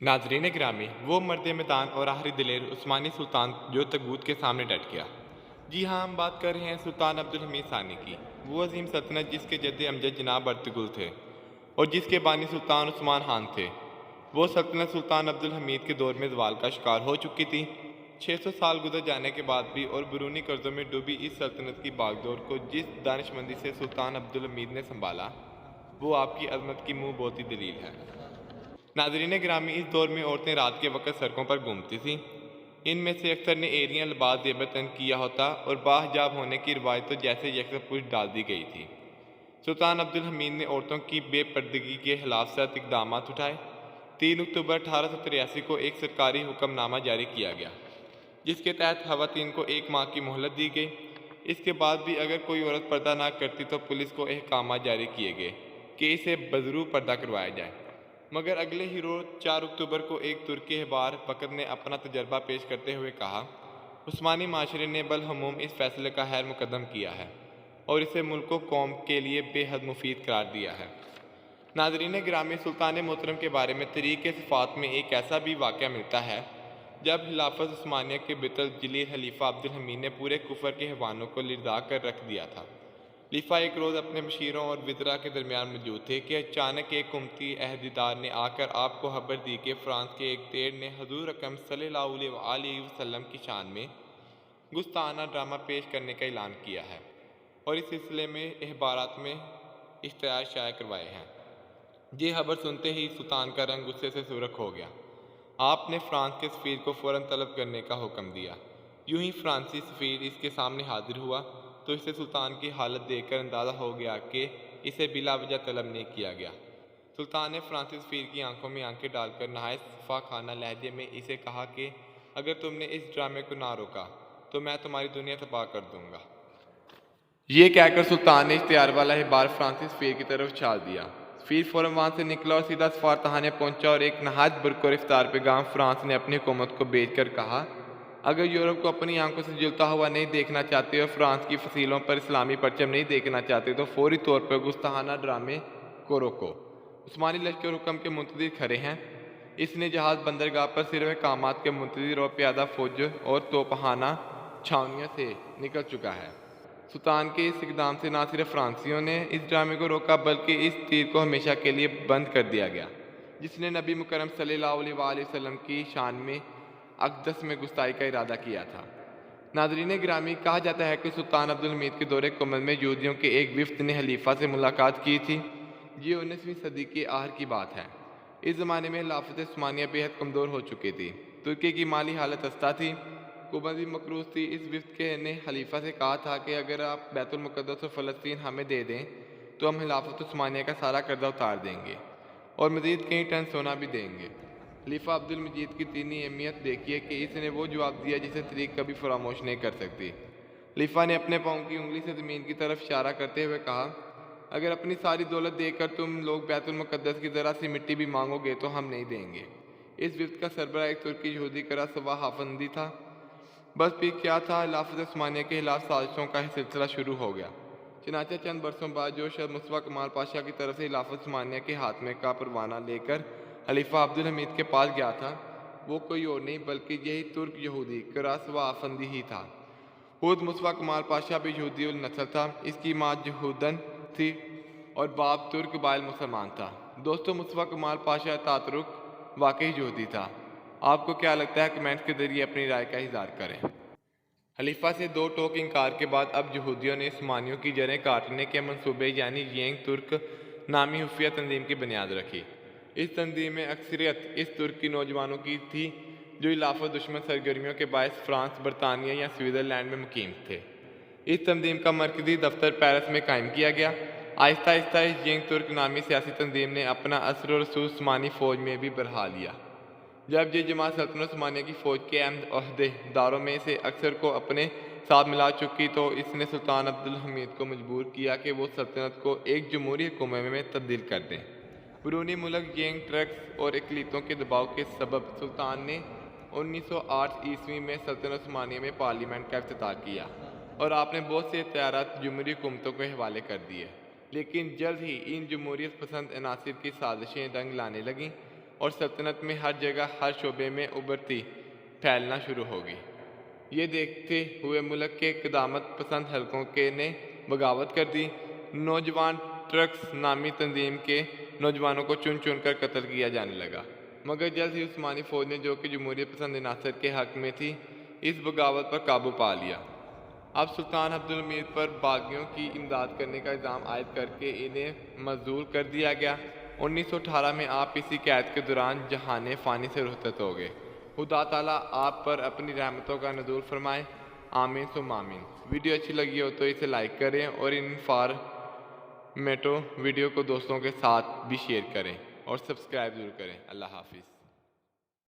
नाजरीन ग्रामी, वो मर्द मैदान और आखिरी दिलेर उस्मानी सुल्तान जो तगूत के सामने डट गया। जी हाँ, हम बात कर रहे हैं सुल्तान अब्दुल हमीद सानी की। वो अजीम सल्तनत जिसके जद्द अमजद जनाब अर्तुगरुल थे और जिसके बानी सुल्तान उस्मान खान थे। वो सल्तनत सुल्तान अब्दुल हमीद के दौर में ज़वाल का शिकार हो चुकी थी। 600 साल गुजर जाने के बाद भी और बैरूनी कर्जों में डूबी इस सल्तनत की बागडोर को जिस दानिशमंदी से सुल्तान अब्दुल हमीद ने संभाला, वो आपकी अजमत की मुँह बोती दलील है। नाजरीन ग्रामी, इस दौर में औरतें रात के वक्त सड़कों पर घूमती थीं। इनमें से अक्सर ने एरियन लिबास जेबतन किया होता और बाहिजाब होने की रवायत तो जैसे यकसर पुष्ट डाल दी गई थी। सुल्तान अब्दुल हमीद ने औरतों की बेपर्दगी के खिलाफ सख्त इकदाम उठाए। 3 अक्टूबर 1883 को एक सरकारी हुक्मनामा जारी किया गया, जिसके तहत खवातीन को 1 माह की मोहलत दी गई। इसके बाद भी अगर कोई औरत पर्दा ना करती तो पुलिस को अहकाम जारी किए गए कि इसे बजरू पर्दा करवाया जाए। मगर अगले ही रोज़ 4 अक्टूबर को एक तुर्की अखबार वक्त ने अपना तजर्बा पेश करते हुए कहा, उस्मानी माशरे ने बलहमूम इस फैसले का खैर मुकदम किया है और इसे मुल्क व कौम के लिए बेहद मुफीद करार दिया है। नाजरीन ग्रामी, सुल्तान मोहतरम के बारे में तरीक़ सिफ़ात में एक ऐसा भी वाक़या मिलता है जब खिलाफत उस्मानिया के बितल जलील खलीफा अब्दुल हमीद ने पूरे कुफर के हैवानों को लिरदा कर रख दिया था। खलीफा एक रोज़ अपने मशीरों और विज़रा के दरमियान मौजूद थे कि अचानक एक उम्मती अहदेदार ने आकर आपको खबर दी कि फ़्रांस के एक तेर ने हज़ूर अकरम सल्लल्लाहु अलैहि वसल्लम की शान में गुस्ताना ड्रामा पेश करने का ऐलान किया है और इस सिलसिले में अखबारात में इश्तिहार शाया करवाए हैं। ये खबर सुनते ही सुल्तान का रंग गुस्से से सुर्ख हो गया। आपने फ्रांस के सफ़ीर को फ़ौरन तलब करने का हुक्म दिया। यूं ही फ्रांसी सफ़ीर इसके सामने हाजिर हुआ तो इसे सुल्तान की हालत देखकर अंदाज़ा हो गया कि इसे बिला वजह तलब नहीं किया गया। सुल्तान ने फ्रांसी सफ़ीर की आंखों में आंखें डालकर नहायत सफ़ा खाना लहजे में इसे कहा कि अगर तुमने इस ड्रामे को ना रोका तो मैं तुम्हारी दुनिया तबाह कर दूंगा। ये कहकर सुल्तान ने इश्तिहार वाला अखबार फ्रांसी सफ़ीर की तरफ उछाल दिया। सफ़ीर फ़ौरन वहाँ से निकला और सीधा सफारतखाने पहुँचा और एक नहायत बरक़ुर इफ्तार पैगाम फ्रांस ने अपनी हुकूमत को भेज कर कहा, अगर यूरोप को अपनी आंखों से जलता हुआ नहीं देखना चाहते और फ्रांस की फसीलों पर इस्लामी परचम नहीं देखना चाहते तो फौरी तौर पर गुस्ताहाना ड्रामे को रोको। उस्मानी लश्कर हुक्म के मुंतज़िर खड़े हैं। इसने जहाज़ बंदरगाह पर सिर्फ अहकामात के मुंतज़िर और प्यादा फौज और तोपखाना छावनियों से निकल चुका है। सुल्तान के इस इकदाम से न सिर्फ फ्रांसियों ने इस ड्रामे को रोका बल्कि इस तीर को हमेशा के लिए बंद कर दिया गया जिसने नबी मुकर्रम सल्लल्लाहु अलैहि वसल्लम की शान में अक़दस में गुस्ताई का इरादा किया था। नाज़रीन ग्रामी, कहा जाता है कि सुल्तान अब्दुल हमीद के दौरे कमल में यहूदियों के एक विफ्द ने खलीफा से मुलाकात की थी। ये 19वीं सदी के आखिर की बात है। इस ज़माने में खिलाफत उस्मानिया बेहद कमज़ोर हो चुकी थी। तुर्की की माली हालत खस्ता थी, हुकूमत भी मकरूज़ थी। इस विफ्द के ने खलीफा से कहा था कि अगर आप बैतुल मुक़द्दस और फ़लस्तीन हमें दे दें तो हम खिलाफत उस्मानिया का सारा कर्जा उतार देंगे और मज़ीद कई टन सोना भी देंगे। खलीफा अब्दुल मजीद की दीनी अहमियत देखिए कि इसने वो जवाब दिया जिसे तरीक़ कभी फरामोश नहीं कर सकती। खलीफा ने अपने पाँव की उंगली से ज़मीन की तरफ इशारा करते हुए कहा, अगर अपनी सारी दौलत देकर तुम लोग बैतुल मुक़द्दस की ज़रा सी मिट्टी भी मांगोगे तो हम नहीं देंगे। इस विफ्द का सरबराह एक तुर्की यहूदी करा सवा हाफंदी था। बस फिर क्या था, खिलाफत उस्मानिया के खिलाफ साजिशों का सिलसिला शुरू हो गया। चनाचा चंद बरसों बाद जो शख्स मुस्तफ़ा कमाल पाशा की तरफ से खिलाफत उस्मानिया के हाथ में का परवाना लेकर खलीफा अब्दुल हमीद के पास गया था, वो कोई और नहीं बल्कि यही तुर्क यहूदी करासवा आफंदी ही था। खुद मुस्तफ़ा कमाल पाशा भी यहूदी उल नस्ल था। इसकी माँ यहूदन थी और बाप तुर्क बायल मुसलमान था। दोस्तों, मुस्तफ़ा कमाल पाशा तातरुक वाकई यहूदी था। आपको क्या लगता है? कमेंट्स के जरिए अपनी राय का इज़हार करें। खलीफा से दो टोक इनकार के बाद अब यहूदियों ने उस्मानियों की जड़ें काटने के मंसूबे यानी यंग तुर्क नामी खुफिया तंजीम की बुनियाद रखी। इस तंजीम में अक्सरियत इस तुर्की नौजवानों की थी जो खिलाफत दुश्मन सरगर्मियों के बायस फ्रांस, बरतानिया या स्विट्ज़रलैंड में मुकीम थे। इस तंजीम का मरकज़ी दफ्तर पेरिस में कायम किया गया। आहिस्ता आहिस्ता इस यंग तुर्क नामी सियासी तंजीम ने अपना असर और रसूख उस्मानी फ़ौज में भी बढ़ा लिया। जब ये जमात सल्तनत उस्मानिया की फ़ौज के अहम अहदेदारों में से अक्सर को अपने साथ मिला चुकी तो इसने सुल्तान अब्दुल हमीद को मजबूर किया कि वो सल्तनत को एक जमहूरी हुकूमत में तब्दील कर दें। बैरूनी मुल्क यंग टर्क्स और इकलीतों के दबाव के सबब सुल्तान ने 1908 ईस्वी में सल्तनत उस्मानिया में पार्लियामेंट का इफ्तिताह किया और आपने बहुत से इख्तियारात जमहूरी हुकूमतों के हवाले कर दिए। लेकिन जल्द ही इन जमहूरियत पसंद अनासिर की साजिशें रंग लाने लगीं اور سلطنت میں ہر جگہ ہر شعبے میں ابھرتی پھیلنا شروع ہوگی۔ یہ دیکھتے ہوئے ملک کے قدامت پسند حلقوں کے نے بغاوت کر دی۔ نوجوان ٹرکس نامی تنظیم کے نوجوانوں کو چن چن کر قتل کیا جانے لگا، مگر جلد ہی عثمانی فوج نے، جو کہ جمہوریت پسند عناصر کے حق میں تھی، اس بغاوت پر قابو پا لیا۔ اب سلطان عبدالحمید پر باغیوں کی امداد کرنے کا الزام عائد کر کے انہیں معزول کر دیا گیا۔ 1918 میں آپ اسی قید کے دوران جہان فانی سے رخصت ہو گئے۔ خدا تعالیٰ آپ پر اپنی رحمتوں کا نزول فرمائے، آمین ثم آمین۔ ویڈیو اچھی لگی ہو تو اسے لائک کریں اور انفارمیٹو ویڈیو کو دوستوں کے ساتھ بھی شیئر کریں اور سبسکرائب ضرور کریں۔ اللہ حافظ۔